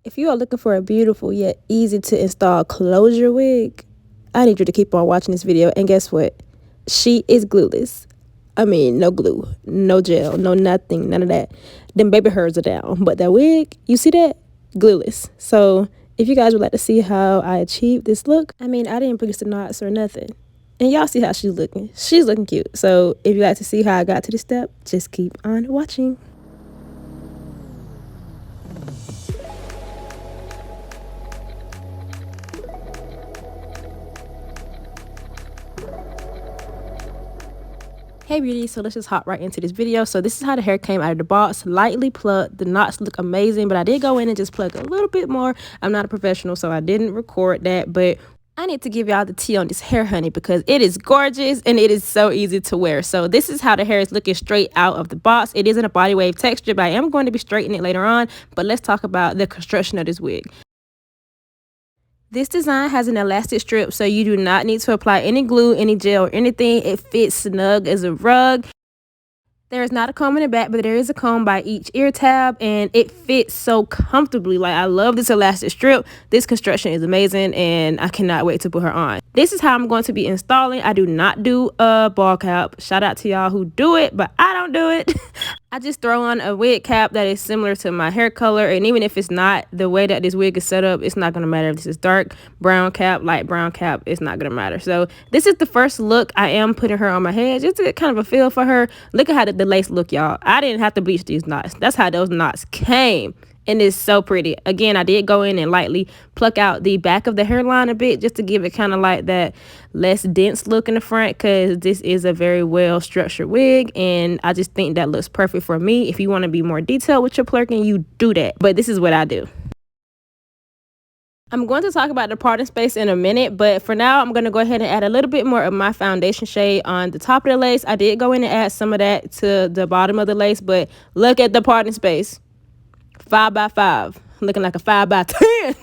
If you are looking for a beautiful yet easy to install closure wig, I need you to keep on watching this video. And guess what? She is glueless. I mean, no glue, no gel, no nothing, none of that. Them baby hairs are down. But that wig, you see that? Glueless. So if you guys would like to see how I achieved this look, I mean, I didn't grease the knots or nothing. And y'all see how she's looking. She's looking cute. So if you like to see how I got to this step, just keep on watching. Hey beauty, so let's just hop right into this video. So this is how the hair came out of the box, lightly plucked. The knots look amazing, but I did go in and just plug a little bit more. I'm not a professional, so I didn't record that, but I need to give y'all the tea on this hair, honey, because it is gorgeous and it is so easy to wear. So this is how the hair is looking straight out of the box. It isn't a body wave texture, but I am going to be straightening it later on. But let's talk about the construction of this wig. This design has an elastic strip, so you do not need to apply any glue, any gel, or anything. It fits snug as a rug. There is not a comb in the back, but there is a comb by each ear tab, and it fits so comfortably. Like, I love this elastic strip. This construction is amazing, and I cannot wait to put her on. This is how I'm going to be installing. I do not do a ball cap. Shout out to y'all who do it, but I don't do it. I just throw on a wig cap that is similar to my hair color, and even if it's not, the way that this wig is set up, it's not going to matter if this is dark brown cap, light brown cap, it's not going to matter. So this is the first look. I am putting her on my head just to get kind of a feel for her. Look at how the lace look, y'all. I didn't have to bleach these knots. That's how those knots came. And it's so pretty. Again, I did go in and lightly pluck out the back of the hairline a bit just to give it kind of like that less dense look in the front, because this is a very well structured wig and I just think that looks perfect for me. If you want to be more detailed with your plucking, you do that, but this is what I do. I'm going to talk about the parting space in a minute, but for now, I'm going to go ahead and add a little bit more of my foundation shade on the top of the lace. I did go in and add some of that to the bottom of the lace, but look at the parting space. 5 by 5, looking like a 5 by 10.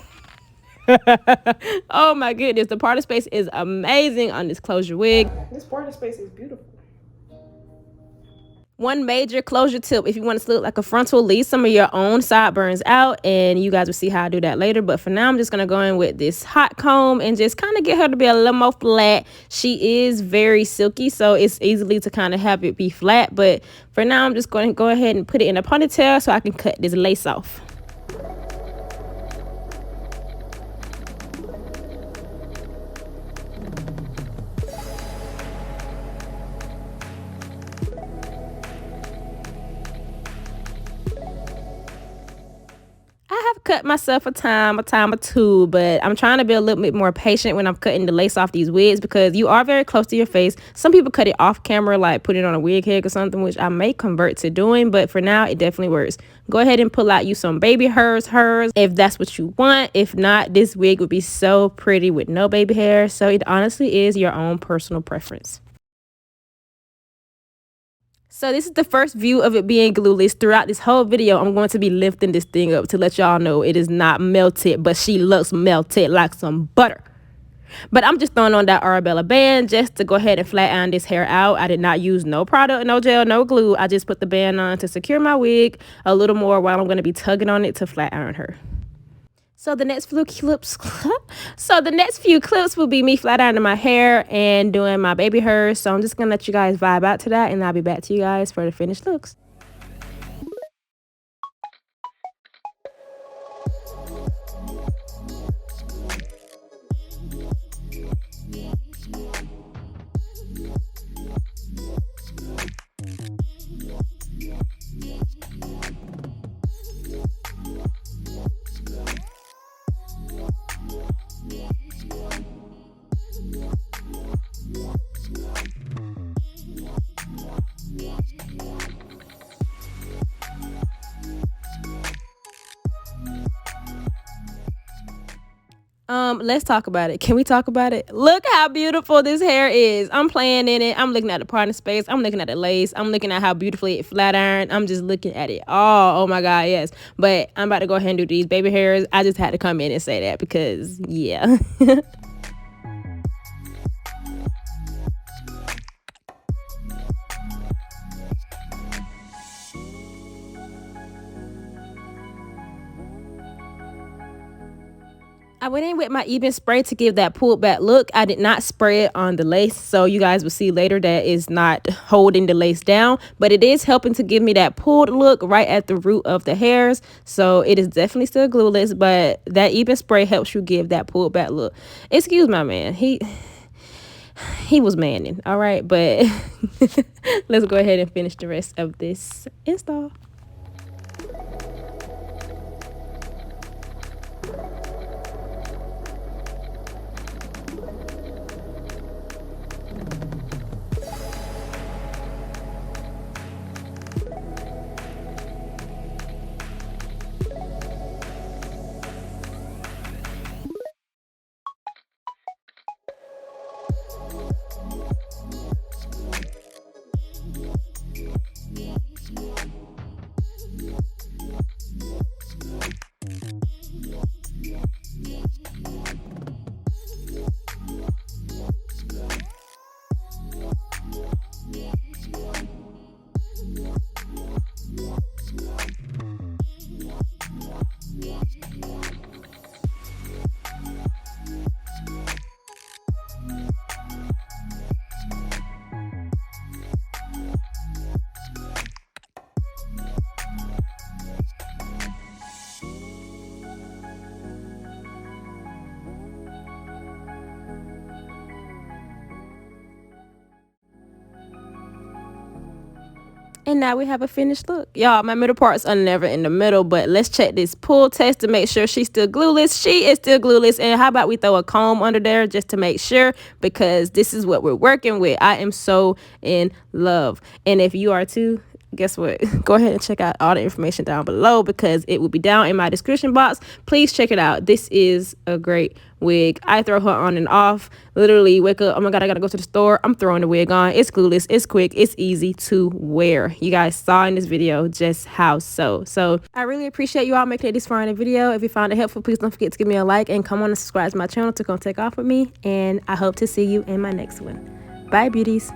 Oh my goodness, the parting space is amazing on this closure wig. This parting space is beautiful. One major closure tip, if you want to look like a frontal, leave some of your own sideburns out, and you guys will see how I do that later. But for now, I'm just going to go in with this hot comb and just kind of get her to be a little more flat. She is very silky, so it's easily to kind of have it be flat. But for now, I'm just going to go ahead and put it in a ponytail so I can cut this lace off. Cut myself a time or two, but I'm trying to be a little bit more patient when I'm cutting the lace off these wigs, because you are very close to your face. Some people cut it off camera, like put it on a wig head or something, which I may convert to doing, but for now it definitely works. Go ahead and pull out you some baby hairs if that's what you want. If not, this wig would be so pretty with no baby hair. So it honestly is your own personal preference. So this is the first view of it being glueless. Throughout this whole video, I'm going to be lifting this thing up to let y'all know it is not melted, but she looks melted like some butter. But I'm just throwing on that Arabella band just to go ahead and flat iron this hair out. I did not use no product, no gel, no glue. I just put the band on to secure my wig a little more while I'm going to be tugging on it to flat iron her. So the next few clips will be me flat ironing my hair and doing my baby hairs. So I'm just gonna let you guys vibe out to that, and I'll be back to you guys for the finished looks. Let's talk about it. Can we talk about it? Look how beautiful this hair is. I'm playing in it. I'm looking at the parting space. I'm looking at the lace. I'm looking at how beautifully it flat ironed. I'm just looking at it. Oh my God, yes. But I'm about to go ahead and do these baby hairs. I just had to come in and say that because, yeah. I went in with my even spray to give that pulled back look. I did not spray it on the lace, so you guys will see later that is not holding the lace down, but it is helping to give me that pulled look right at the root of the hairs. So it is definitely still glueless, but that even spray helps you give that pulled back look. Excuse my man, he was manning, all right, but let's go ahead and finish the rest of this install. And now we have a finished look. Y'all, my middle parts are never in the middle, but let's check this pull test to make sure she's still glueless. She is still glueless. And how about we throw a comb under there just to make sure, because this is what we're working with. I am so in love. And if you are too, guess what? Go ahead and check out all the information down below, because it will be down in my description box. Please check it out. This is a great wig. I throw her on and off. Literally wake up, oh my god, I gotta go to the store, I'm throwing the wig on. It's glueless, it's quick, it's easy to wear. You guys saw in this video just how so I really appreciate you all making it this far in the video. If you found it helpful, please don't forget to give me a like and come on and subscribe to my channel to come take off with me, and I hope to see you in my next one. Bye beauties.